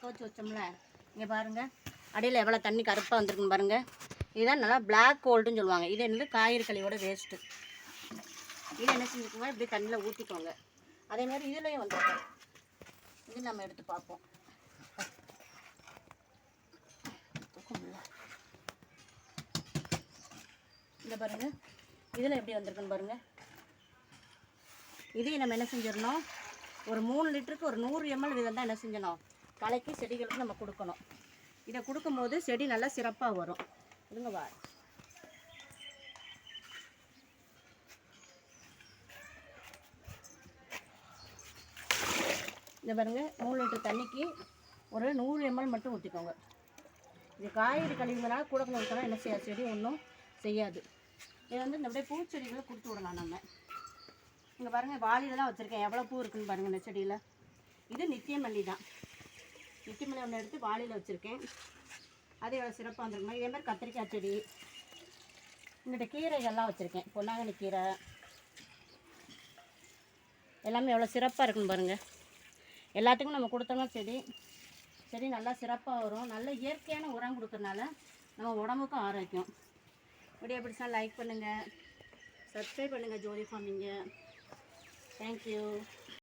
துவச்சி வச்சோம்ல, இங்கே பாருங்கள் அடியில் எவ்வளோ தண்ணி கருப்பாக வந்துருக்குன்னு பாருங்கள். இதுதான் நல்லா பிளாக் கோல்டுன்னு சொல்லுவாங்க. இது என்னது காய்கறி கழிவோட வேஸ்ட்டு. இது என்ன செஞ்சுக்கோங்க, இப்படி தண்ணியில் ஊற்றிக்கோங்க. அதேமாதிரி இதுலேயும் வந்துருக்கோம். இது நம்ம எடுத்து பார்ப்போம். இந்த பாருங்கள் இதில் எப்படி வந்திருக்குன்னு பாருங்கள். இதையும் நம்ம என்ன செஞ்சிடணும், ஒரு 3 லிட்டருக்கு ஒரு 100 ml வீதம் தான் என்ன செஞ்சணும் கலக்கி செடிகளுக்கு நம்ம கொடுக்கணும். இதை கொடுக்கும்போது செடி நல்லா சிறப்பாக வரும். இருங்க வா, இந்த பாருங்கள் 3 லிட்டர் தண்ணிக்கு ஒரு 100 ml மட்டும் ஊற்றிக்கோங்க. இது காய்கறி கழிவுங்களாக கூட கொஞ்சம் ஊற்றினா என்ன செய்யாது, செடி ஒன்றும் செய்யாது. இதை வந்து இந்த அப்படியே பூச்செடிகளை கொடுத்து விடலாம் நம்ம. இங்கே பாருங்கள் வாளியில் தான் வச்சுருக்கேன், எவ்வளோ பூ இருக்குதுன்னு பாருங்கள் இந்த செடியில். இது நித்தியமல்லி தான். நித்தியமல்லி ஒன்று எடுத்து வாளியில் வச்சுருக்கேன். அது எவ்வளோ சிறப்பாக வந்துருக்குமா. இதே மாதிரி கத்திரிக்காய் செடி, இங்கிட்ட கீரைகள்லாம் வச்சுருக்கேன். பொன்னாங்கண்ணி கீரை எல்லாமே எவ்வளோ சிறப்பாக இருக்குன்னு பாருங்கள். எல்லாத்துக்கும் நம்ம கொடுத்தோம்னா செடி நல்லா சிறப்பாக வரும். நல்ல இயற்கையான உரம் கொடுக்கறனால நம்ம உடம்புக்கும் ஆரோக்கியம். வீடியோ பிடிச்சா லைக் பண்ணுங்கள், சப்ஸ்கிரைப் பண்ணுங்கள் ஜோதி ஃபார்மிங்க. தேங்க்யூ.